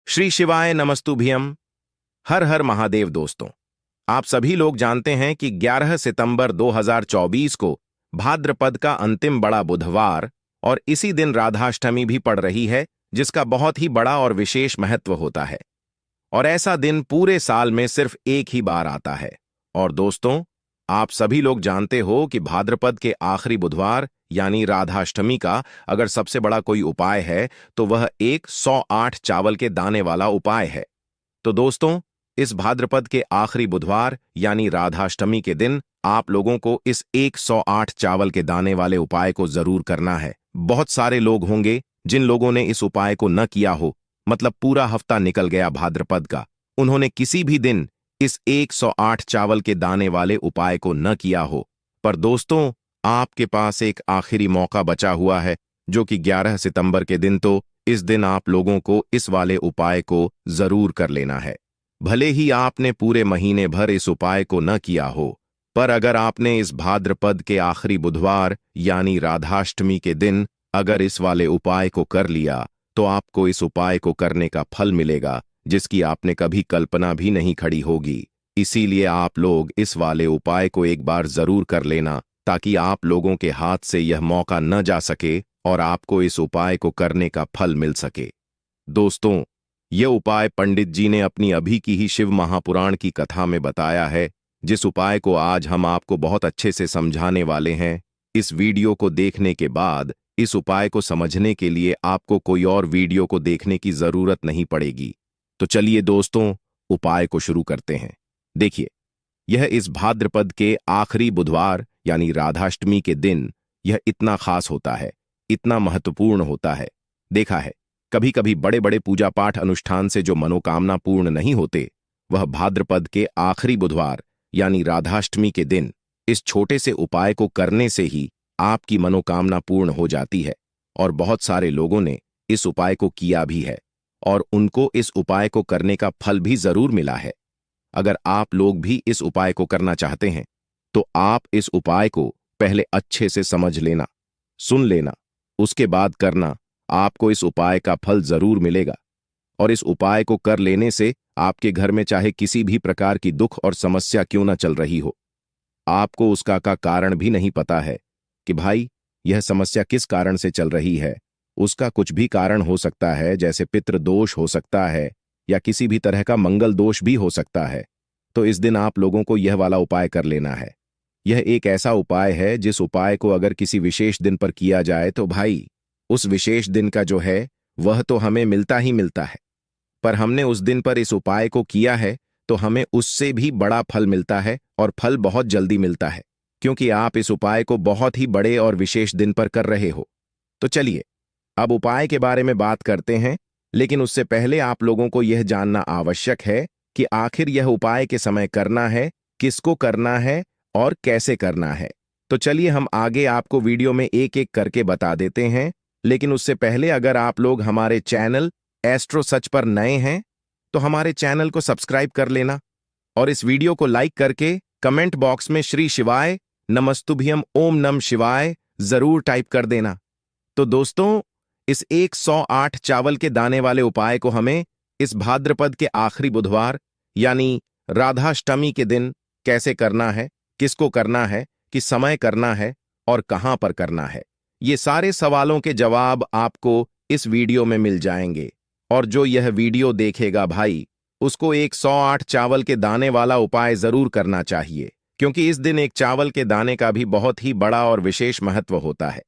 श्री शिवाय नमस्तुभ्यम। हर हर महादेव। दोस्तों, आप सभी लोग जानते हैं कि 11 सितंबर 2024 को भाद्रपद का अंतिम बड़ा बुधवार और इसी दिन राधाष्टमी भी पड़ रही है, जिसका बहुत ही बड़ा और विशेष महत्व होता है। और ऐसा दिन पूरे साल में सिर्फ एक ही बार आता है। और दोस्तों, आप सभी लोग जानते हो कि भाद्रपद के आखिरी बुधवार यानी राधाष्टमी का अगर सबसे बड़ा कोई उपाय है तो वह एक 108 चावल के दाने वाला उपाय है। तो दोस्तों, इस भाद्रपद के आखिरी बुधवार यानी राधाष्टमी के दिन आप लोगों को इस 108 चावल के दाने वाले उपाय को जरूर करना है। बहुत सारे लोग होंगे जिन लोगों ने इस उपाय को न किया हो, मतलब पूरा हफ्ता निकल गया भाद्रपद का, उन्होंने किसी भी दिन इस 108 चावल के दाने वाले उपाय को न किया हो। पर दोस्तों, आपके पास एक आखिरी मौका बचा हुआ है, जो कि 11 सितंबर के दिन। तो इस दिन आप लोगों को इस वाले उपाय को जरूर कर लेना है। भले ही आपने पूरे महीने भर इस उपाय को न किया हो, पर अगर आपने इस भाद्रपद के आखिरी बुधवार यानी राधाष्टमी के दिन अगर इस वाले उपाय को कर लिया, तो आपको इस उपाय को करने का फल मिलेगा जिसकी आपने कभी कल्पना भी नहीं खड़ी होगी। इसीलिए आप लोग इस वाले उपाय को एक बार जरूर कर लेना, ताकि आप लोगों के हाथ से यह मौका न जा सके और आपको इस उपाय को करने का फल मिल सके। दोस्तों, यह उपाय पंडित जी ने अपनी अभी की ही शिव महापुराण की कथा में बताया है, जिस उपाय को आज हम आपको बहुत अच्छे से समझाने वाले हैं। इस वीडियो को देखने के बाद इस उपाय को समझने के लिए आपको कोई और वीडियो को देखने की जरूरत नहीं पड़ेगी। तो चलिए दोस्तों, उपाय को शुरू करते हैं। देखिए, यह इस भाद्रपद के आखिरी बुधवार यानी राधाष्टमी के दिन यह इतना खास होता है, इतना महत्वपूर्ण होता है। देखा है, कभी कभी बड़े बड़े पूजा पाठ अनुष्ठान से जो मनोकामना पूर्ण नहीं होते, वह भाद्रपद के आखिरी बुधवार यानी राधाष्टमी के दिन इस छोटे से उपाय को करने से ही आपकी मनोकामना पूर्ण हो जाती है। और बहुत सारे लोगों ने इस उपाय को किया भी है और उनको इस उपाय को करने का फल भी जरूर मिला है। अगर आप लोग भी इस उपाय को करना चाहते हैं, तो आप इस उपाय को पहले अच्छे से समझ लेना, सुन लेना, उसके बाद करना। आपको इस उपाय का फल जरूर मिलेगा। और इस उपाय को कर लेने से आपके घर में चाहे किसी भी प्रकार की दुख और समस्या क्यों न चल रही हो, आपको उसका का कारण भी नहीं पता है कि भाई यह समस्या किस कारण से चल रही है। उसका कुछ भी कारण हो सकता है, जैसे पितृ दोष हो सकता है या किसी भी तरह का मंगल दोष भी हो सकता है। तो इस दिन आप लोगों को यह वाला उपाय कर लेना है। यह एक ऐसा उपाय है जिस उपाय को अगर किसी विशेष दिन पर किया जाए तो भाई उस विशेष दिन का जो है वह तो हमें मिलता ही मिलता है, पर हमने उस दिन पर इस उपाय को किया है तो हमें उससे भी बड़ा फल मिलता है, और फल बहुत जल्दी मिलता है, क्योंकि आप इस उपाय को बहुत ही बड़े और विशेष दिन पर कर रहे हो। तो चलिए, अब उपाय के बारे में बात करते हैं, लेकिन उससे पहले आप लोगों को यह जानना आवश्यक है कि आखिर यह उपाय के समय करना है, किसको करना है और कैसे करना है। तो चलिए हम आगे आपको वीडियो में एक एक करके बता देते हैं। लेकिन उससे पहले अगर आप लोग हमारे चैनल एस्ट्रो सच पर नए हैं तो हमारे चैनल को सब्सक्राइब कर लेना, और इस वीडियो को लाइक करके कमेंट बॉक्स में श्री शिवाय नमस्तुभ्यम ओम नम शिवाय जरूर टाइप कर देना। तो दोस्तों, इस 108 चावल के दाने वाले उपाय को हमें इस भाद्रपद के आखिरी बुधवार यानी राधाष्टमी के दिन कैसे करना है, किसको करना है, किस समय करना है और कहां पर करना है, ये सारे सवालों के जवाब आपको इस वीडियो में मिल जाएंगे। और जो यह वीडियो देखेगा भाई, उसको 108 चावल के दाने वाला उपाय जरूर करना चाहिए, क्योंकि इस दिन एक चावल के दाने का भी बहुत ही बड़ा और विशेष महत्व होता है।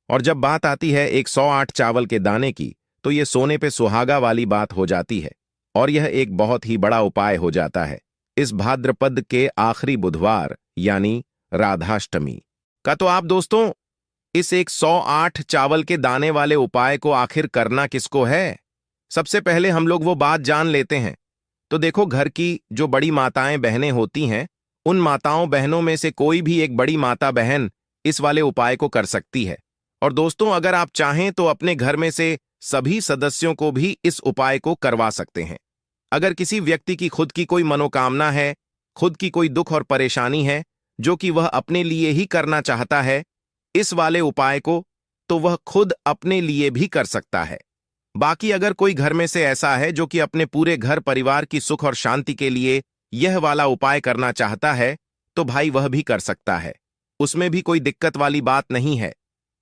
और जब बात आती है 108 चावल के दाने की, तो ये सोने पे सुहागा वाली बात हो जाती है, और यह एक बहुत ही बड़ा उपाय हो जाता है इस भाद्रपद के आखिरी बुधवार यानी राधाष्टमी का। तो आप दोस्तों, इस 108 चावल के दाने वाले उपाय को आखिर करना किसको है, सबसे पहले हम लोग वो बात जान लेते हैं। तो देखो, घर की जो बड़ी माताएं बहनें होती हैं, उन माताओं बहनों में से कोई भी एक बड़ी माता बहन इस वाले उपाय को कर सकती है। और दोस्तों, अगर आप चाहें तो अपने घर में से सभी सदस्यों को भी इस उपाय को करवा सकते हैं। अगर किसी व्यक्ति की खुद की कोई मनोकामना है, खुद की कोई दुख और परेशानी है जो कि वह अपने लिए ही करना चाहता है इस वाले उपाय को, तो वह खुद अपने लिए भी कर सकता है। बाकी अगर कोई घर में से ऐसा है जो कि अपने पूरे घर परिवार की सुख और शांति के लिए यह वाला उपाय करना चाहता है, तो भाई वह भी कर सकता है। उसमें भी कोई दिक्कत वाली बात नहीं है।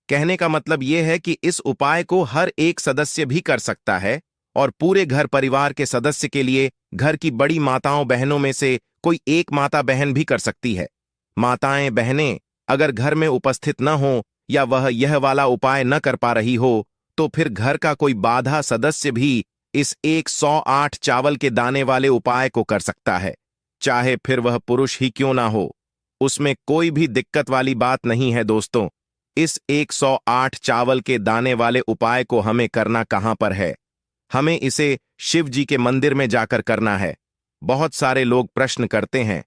कहने का मतलब यह है कि इस उपाय को हर एक सदस्य भी कर सकता है और पूरे घर परिवार के सदस्य के लिए घर की बड़ी माताओं बहनों में से कोई एक माता बहन भी कर सकती है। माताएं बहनें अगर घर में उपस्थित न हो या वह यह वाला उपाय न कर पा रही हो, तो फिर घर का कोई बाधा सदस्य भी इस 108 चावल के दाने वाले उपाय को कर सकता है, चाहे फिर वह पुरुष ही क्यों ना हो। उसमें कोई भी दिक्कत वाली बात नहीं है दोस्तों। इस 108 चावल के दाने वाले उपाय को हमें करना कहां पर है? हमें इसे शिव जी के मंदिर में जाकर करना है। बहुत सारे लोग प्रश्न करते हैं,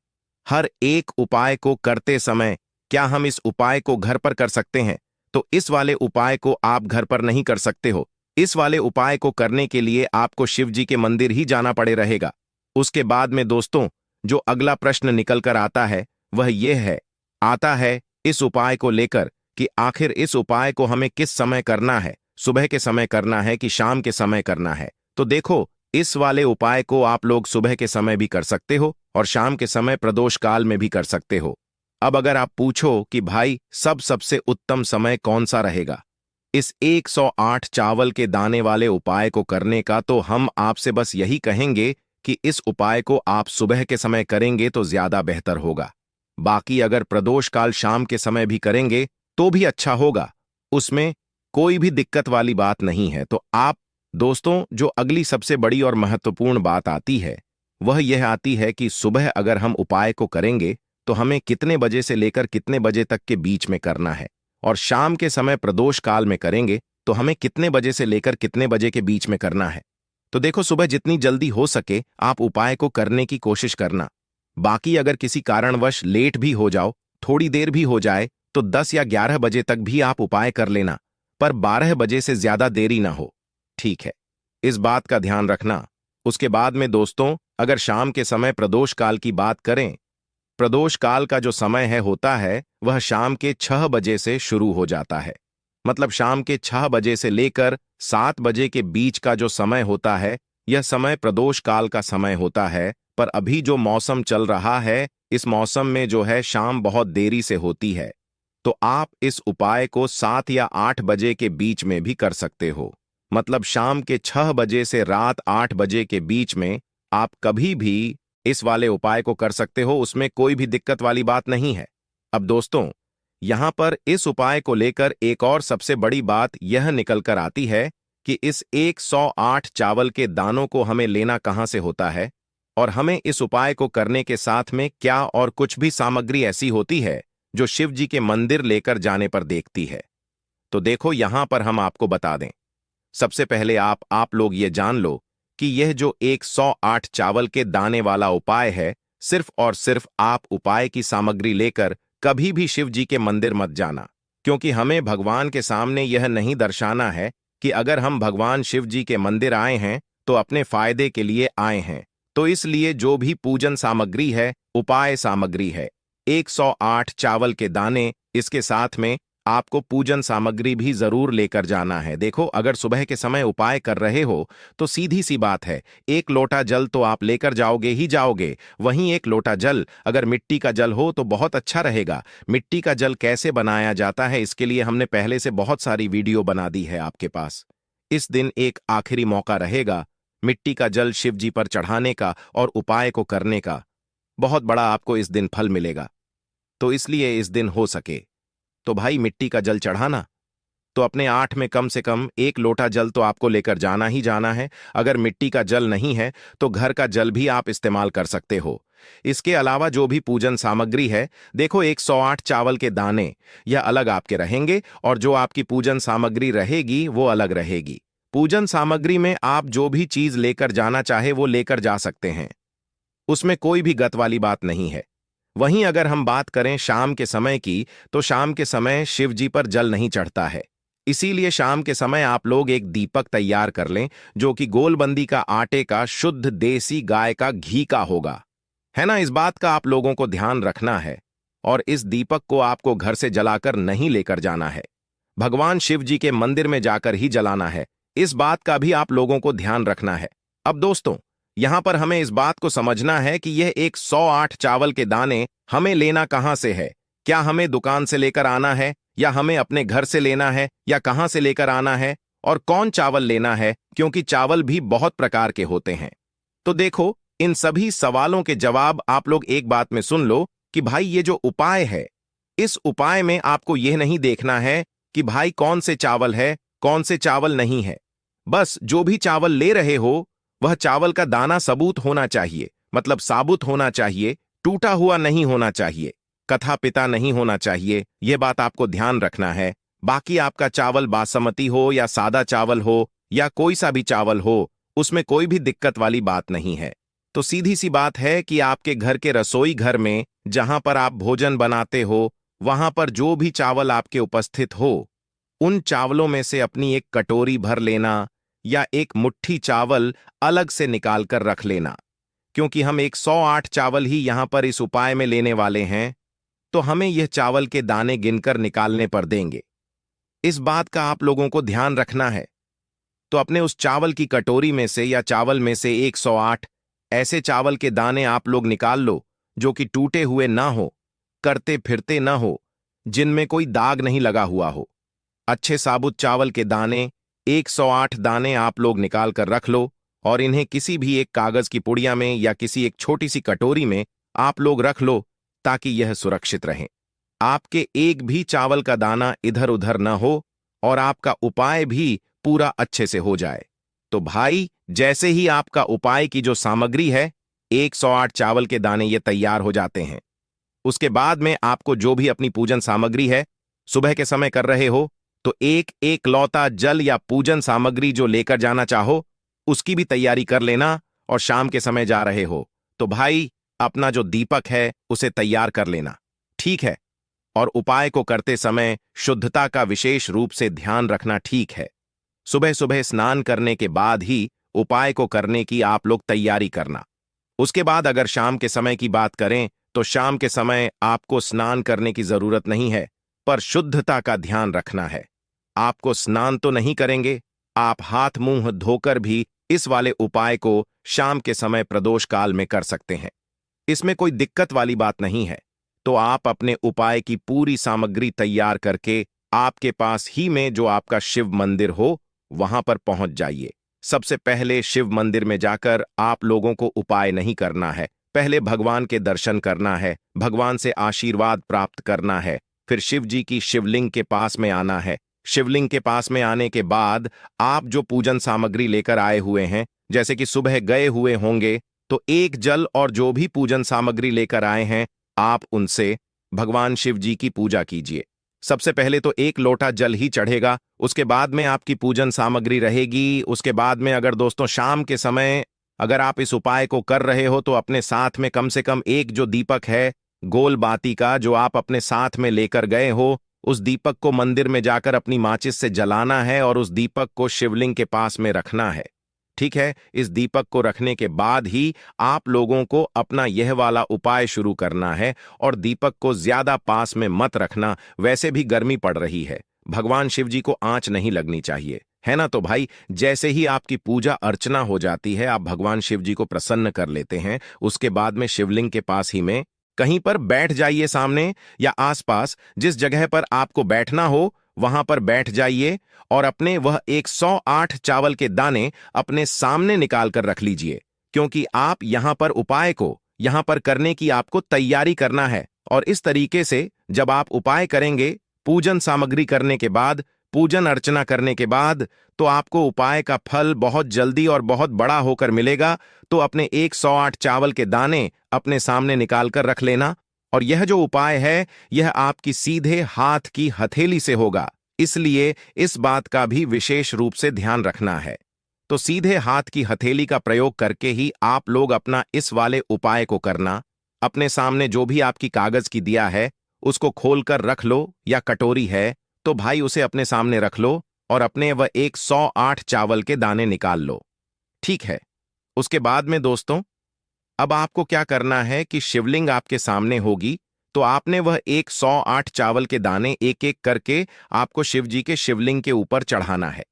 हर एक उपाय को करते समय क्या हम इस उपाय को घर पर कर सकते हैं? तो इस वाले उपाय को आप घर पर नहीं कर सकते हो। इस वाले उपाय को करने के लिए आपको शिव जी के मंदिर ही जाना पड़े रहेगा। उसके बाद में दोस्तों जो अगला प्रश्न निकल कर आता है वह यह है, आता है इस उपाय को लेकर कि आखिर इस उपाय को हमें किस समय करना है, सुबह के समय करना है कि शाम के समय करना है? तो देखो, इस वाले उपाय को आप लोग सुबह के समय भी कर सकते हो और शाम के समय प्रदोष काल में भी कर सकते हो। अब अगर आप पूछो कि भाई सबसे उत्तम समय कौन सा रहेगा इस 108 चावल के दाने वाले उपाय को करने का, तो हम आपसे बस यही कहेंगे कि इस उपाय को आप सुबह के समय करेंगे तो ज्यादा बेहतर होगा। बाकी अगर प्रदोष काल शाम के समय भी करेंगे तो भी अच्छा होगा, उसमें कोई भी दिक्कत वाली बात नहीं है। तो आप दोस्तों जो अगली सबसे बड़ी और महत्वपूर्ण बात आती है वह यह आती है कि सुबह अगर हम उपाय को करेंगे तो हमें कितने बजे से लेकर कितने बजे तक के बीच में करना है, और शाम के समय प्रदोष काल में करेंगे तो हमें कितने बजे से लेकर कितने बजे के बीच में करना है। तो देखो, सुबह जितनी जल्दी हो सके आप उपाय को करने की कोशिश करना। बाकी अगर किसी कारणवश लेट भी हो जाओ, थोड़ी देर भी हो जाए, तो 10 या 11 बजे तक भी आप उपाय कर लेना, पर 12 बजे से ज्यादा देरी ना हो, ठीक है? इस बात का ध्यान रखना। उसके बाद में दोस्तों अगर शाम के समय प्रदोष काल की बात करें, प्रदोष काल का जो समय है होता है वह शाम के 6 बजे से शुरू हो जाता है। मतलब शाम के 6 बजे से लेकर 7 बजे के बीच का जो समय होता है यह समय प्रदोष काल का समय होता है। पर अभी जो मौसम चल रहा है इस मौसम में जो है शाम बहुत देरी से होती है, तो आप इस उपाय को 7 या 8 बजे के बीच में भी कर सकते हो। मतलब शाम के 6 बजे से रात 8 बजे के बीच में आप कभी भी इस वाले उपाय को कर सकते हो, उसमें कोई भी दिक्कत वाली बात नहीं है। अब दोस्तों यहां पर इस उपाय को लेकर एक और सबसे बड़ी बात यह निकल कर आती है कि इस 108 चावल के दानों को हमें लेना कहां से होता है और हमें इस उपाय को करने के साथ में क्या और कुछ भी सामग्री ऐसी होती है जो शिव जी के मंदिर लेकर जाने पर देखती है। तो देखो यहां पर हम आपको बता दें। सबसे पहले आप लोग ये जान लो कि यह जो 108 चावल के दाने वाला उपाय है, सिर्फ और सिर्फ आप उपाय की सामग्री लेकर कभी भी शिव जी के मंदिर मत जाना, क्योंकि हमें भगवान के सामने यह नहीं दर्शाना है कि अगर हम भगवान शिव जी के मंदिर आए हैं तो अपने फायदे के लिए आए हैं। तो इसलिए जो भी पूजन सामग्री है, उपाय सामग्री है, 108 चावल के दाने, इसके साथ में आपको पूजन सामग्री भी जरूर लेकर जाना है। देखो, अगर सुबह के समय उपाय कर रहे हो तो सीधी सी बात है, 1 लोटा जल तो आप लेकर जाओगे ही जाओगे। वहीं 1 लोटा जल अगर मिट्टी का जल हो तो बहुत अच्छा रहेगा। मिट्टी का जल कैसे बनाया जाता है इसके लिए हमने पहले से बहुत सारी वीडियो बना दी है आपके पास। इस दिन एक आखिरी मौका रहेगा मिट्टी का जल शिव जी पर चढ़ाने का और उपाय को करने का। बहुत बड़ा आपको इस दिन फल मिलेगा। तो इसलिए इस दिन हो सके तो भाई मिट्टी का जल चढ़ाना, तो अपने 8 में कम से कम 1 लोटा जल तो आपको लेकर जाना ही जाना है। अगर मिट्टी का जल नहीं है तो घर का जल भी आप इस्तेमाल कर सकते हो। इसके अलावा जो भी पूजन सामग्री है, देखो 108 चावल के दाने यह अलग आपके रहेंगे और जो आपकी पूजन सामग्री रहेगी वो अलग रहेगी। पूजन सामग्री में आप जो भी चीज लेकर जाना चाहे वो लेकर जा सकते हैं, उसमें कोई भी गत वाली बात नहीं है। वहीं अगर हम बात करें शाम के समय की, तो शाम के समय शिव जी पर जल नहीं चढ़ता है। इसीलिए शाम के समय आप लोग एक दीपक तैयार कर लें जो कि गोलबंदी का आटे का शुद्ध देसी गाय का घी का होगा, है ना? इस बात का आप लोगों को ध्यान रखना है। और इस दीपक को आपको घर से जलाकर नहीं लेकर जाना है, भगवान शिव जी के मंदिर में जाकर ही जलाना है। इस बात का भी आप लोगों को ध्यान रखना है। अब दोस्तों, यहां पर हमें इस बात को समझना है कि यह 108 चावल के दाने हमें लेना कहां से है। क्या हमें दुकान से लेकर आना है, या हमें अपने घर से लेना है, या कहां से लेकर आना है, और कौन चावल लेना है, क्योंकि चावल भी बहुत प्रकार के होते हैं। तो देखो, इन सभी सवालों के जवाब आप लोग एक बात में सुन लो कि भाई ये जो उपाय है, इस उपाय में आपको यह नहीं देखना है कि भाई कौन से चावल है, कौन से चावल नहीं है। बस जो भी चावल ले रहे हो, वह चावल का दाना सबूत होना चाहिए, मतलब साबुत होना चाहिए, टूटा हुआ नहीं होना चाहिए, कथा पिता नहीं होना चाहिए। यह बात आपको ध्यान रखना है। बाकी आपका चावल बासमती हो या सादा चावल हो या कोई सा भी चावल हो, उसमें कोई भी दिक्कत वाली बात नहीं है। तो सीधी सी बात है कि आपके घर के रसोई घर में जहां पर आप भोजन बनाते हो, वहां पर जो भी चावल आपके उपस्थित हो, उन चावलों में से अपनी एक कटोरी भर लेना या एक मुट्ठी चावल अलग से निकाल कर रख लेना। क्योंकि हम 108 चावल ही यहां पर इस उपाय में लेने वाले हैं, तो हमें यह चावल के दाने गिनकर निकालने पर देंगे। इस बात का आप लोगों को ध्यान रखना है। तो अपने उस चावल की कटोरी में से या चावल में से 108 ऐसे चावल के दाने आप लोग निकाल लो जो कि टूटे हुए ना हो, करते फिरते ना हो, जिनमें कोई दाग नहीं लगा हुआ हो। अच्छे साबुत चावल के दाने 108 दाने आप लोग निकाल कर रख लो, और इन्हें किसी भी एक कागज की पुड़िया में या किसी एक छोटी सी कटोरी में आप लोग रख लो, ताकि यह सुरक्षित रहे। आपके एक भी चावल का दाना इधर उधर न हो, और आपका उपाय भी पूरा अच्छे से हो जाए। तो भाई, जैसे ही आपका उपाय की जो सामग्री है, 108 चावल के दाने ये तैयार हो जाते हैं, उसके बाद में आपको जो भी अपनी पूजन सामग्री है, सुबह के समय कर रहे हो, तो एक एक लौता जल या पूजन सामग्री जो लेकर जाना चाहो, उसकी भी तैयारी कर लेना। और शाम के समय जा रहे हो तो भाई, अपना जो दीपक है उसे तैयार कर लेना, ठीक है। और उपाय को करते समय शुद्धता का विशेष रूप से ध्यान रखना, ठीक है। सुबह सुबह स्नान करने के बाद ही उपाय को करने की आप लोग तैयारी करना। उसके बाद अगर शाम के समय की बात करें, तो शाम के समय आपको स्नान करने की जरूरत नहीं है, पर शुद्धता का ध्यान रखना है। आपको स्नान तो नहीं करेंगे, आप हाथ मुंह धोकर भी इस वाले उपाय को शाम के समय प्रदोष काल में कर सकते हैं। इसमें कोई दिक्कत वाली बात नहीं है। तो आप अपने उपाय की पूरी सामग्री तैयार करके आपके पास ही में जो आपका शिव मंदिर हो, वहां पर पहुंच जाइए। सबसे पहले शिव मंदिर में जाकर आप लोगों को उपाय नहीं करना है, पहले भगवान के दर्शन करना है, भगवान से आशीर्वाद प्राप्त करना है। फिर शिव जी की शिवलिंग के पास में आना है। शिवलिंग के पास में आने के बाद आप जो पूजन सामग्री लेकर आए हुए हैं, जैसे कि सुबह गए हुए होंगे, तो एक जल और जो भी पूजन सामग्री लेकर आए हैं, आप उनसे भगवान शिव जी की पूजा कीजिए। सबसे पहले तो एक लोटा जल ही चढ़ेगा, उसके बाद में आपकी पूजन सामग्री रहेगी। उसके बाद में अगर दोस्तों शाम के समय अगर आप इस उपाय को कर रहे हो, तो अपने साथ में कम से कम एक जो दीपक है गोल बाती का, जो आप अपने साथ में लेकर गए हो, उस दीपक को मंदिर में जाकर अपनी माचिस से जलाना है और उस दीपक को शिवलिंग के पास में रखना है, ठीक है। इस दीपक को रखने के बाद ही आप लोगों को अपना यह वाला उपाय शुरू करना है। और दीपक को ज्यादा पास में मत रखना, वैसे भी गर्मी पड़ रही है, भगवान शिव जी को आंच नहीं लगनी चाहिए, है ना। तो भाई, जैसे ही आपकी पूजा अर्चना हो जाती है, आप भगवान शिव जी को प्रसन्न कर लेते हैं, उसके बाद में शिवलिंग के पास ही में कहीं पर बैठ जाइए, सामने या आसपास जिस जगह पर आपको बैठना हो वहां पर बैठ जाइए, और अपने वह 108 चावल के दाने अपने सामने निकाल कर रख लीजिए। क्योंकि आप यहां पर उपाय को यहां पर करने की आपको तैयारी करना है। और इस तरीके से जब आप उपाय करेंगे, पूजन सामग्री करने के बाद, पूजन अर्चना करने के बाद, तो आपको उपाय का फल बहुत जल्दी और बहुत बड़ा होकर मिलेगा। तो अपने 108 चावल के दाने अपने सामने निकाल कर रख लेना। और यह जो उपाय है, यह आपकी सीधे हाथ की हथेली से होगा, इसलिए इस बात का भी विशेष रूप से ध्यान रखना है। तो सीधे हाथ की हथेली का प्रयोग करके ही आप लोग अपना इस वाले उपाय को करना। अपने सामने जो भी आपकी कागज की दिया है, उसको खोलकर रख लो, या कटोरी है तो भाई उसे अपने सामने रख लो, और अपने वह 108 चावल के दाने निकाल लो, ठीक है। उसके बाद में दोस्तों, अब आपको क्या करना है कि शिवलिंग आपके सामने होगी, तो आपने वह 108 चावल के दाने एक एक करके आपको शिव जी के शिवलिंग के ऊपर चढ़ाना है।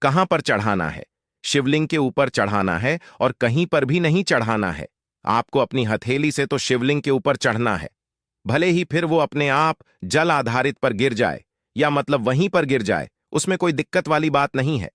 कहां पर चढ़ाना है? शिवलिंग के ऊपर चढ़ाना है और कहीं पर भी नहीं चढ़ाना है। आपको अपनी हथेली से तो शिवलिंग के ऊपर चढ़ना है। भले ही फिर वो अपने आप जल आधारित पर गिर जाए या मतलब वहीं पर गिर जाए, उसमें कोई दिक्कत वाली बात नहीं है।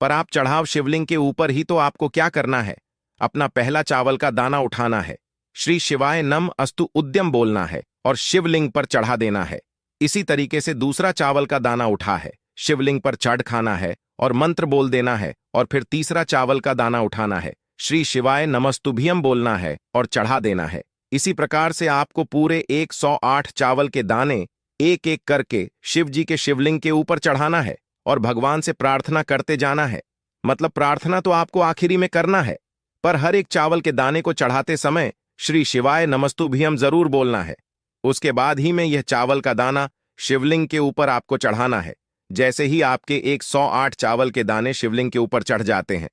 पर आप चढ़ाव शिवलिंग के ऊपर ही तो आपको क्या करना है? अपना पहला चावल का दाना उठाना है, श्री शिवाय नम अस्तु उद्यम बोलना है और शिवलिंग पर चढ़ा देना है। इसी तरीके से दूसरा चावल का दाना उठा है, शिवलिंग पर चढ़ खाना है और मंत्र बोल देना है। और फिर तीसरा चावल का दाना उठाना है, श्री शिवाय नमस्तुभ्यम बोलना है और चढ़ा देना है। इसी प्रकार से आपको पूरे 108 चावल के दाने एक एक करके शिव जी के शिवलिंग के ऊपर चढ़ाना है और भगवान से प्रार्थना करते जाना है। मतलब प्रार्थना तो आपको आखिरी में करना है, पर हर एक चावल के दाने को चढ़ाते समय श्री शिवाय नमस्तुभ्यम जरूर बोलना है। उसके बाद ही में यह चावल का दाना शिवलिंग के ऊपर आपको चढ़ाना है। जैसे ही आपके 108 चावल के दाने शिवलिंग के ऊपर चढ़ जाते हैं,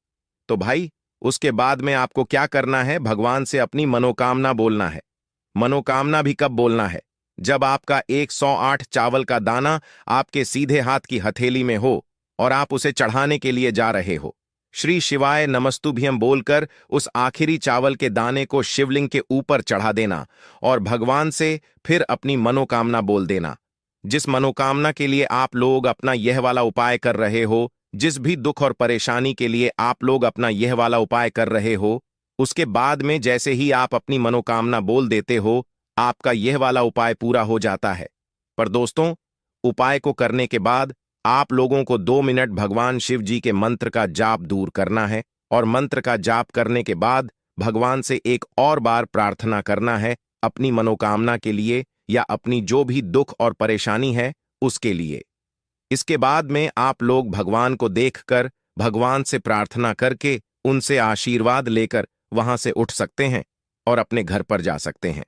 तो भाई उसके बाद में आपको क्या करना है? भगवान से अपनी मनोकामना बोलना है। मनोकामना भी कब बोलना है? जब आपका 108 चावल का दाना आपके सीधे हाथ की हथेली में हो और आप उसे चढ़ाने के लिए जा रहे हो। श्री शिवाय नमस्तुभ्यम बोलकर उस आखिरी चावल के दाने को शिवलिंग के ऊपर चढ़ा देना और भगवान से फिर अपनी मनोकामना बोल देना। जिस मनोकामना के लिए आप लोग अपना यह वाला उपाय कर रहे हो, जिस भी दुख और परेशानी के लिए आप लोग अपना यह वाला उपाय कर रहे हो, उसके बाद में जैसे ही आप अपनी मनोकामना बोल देते हो, आपका यह वाला उपाय पूरा हो जाता है। पर दोस्तों, उपाय को करने के बाद आप लोगों को 2 मिनट भगवान शिव जी के मंत्र का जाप दूर करना है और मंत्र का जाप करने के बाद भगवान से एक और बार प्रार्थना करना है अपनी मनोकामना के लिए या अपनी जो भी दुख और परेशानी है उसके लिए। इसके बाद में आप लोग भगवान को देखकर भगवान से प्रार्थना करके उनसे आशीर्वाद लेकर वहां से उठ सकते हैं और अपने घर पर जा सकते हैं।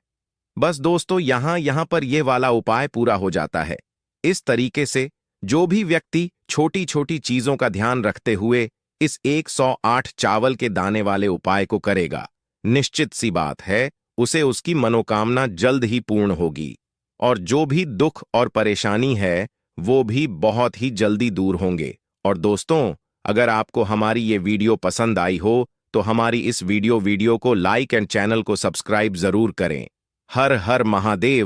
बस दोस्तों, यहां पर यह वाला उपाय पूरा हो जाता है। इस तरीके से जो भी व्यक्ति छोटी छोटी चीजों का ध्यान रखते हुए इस 108 चावल के दाने वाले उपाय को करेगा, निश्चित सी बात है उसे उसकी मनोकामना जल्द ही पूर्ण होगी और जो भी दुख और परेशानी है वो भी बहुत ही जल्दी दूर होंगे। और दोस्तों, अगर आपको हमारी ये वीडियो पसंद आई हो तो हमारी इस वीडियो को लाइक एंड चैनल को सब्सक्राइब जरूर करें। हर हर महादेव।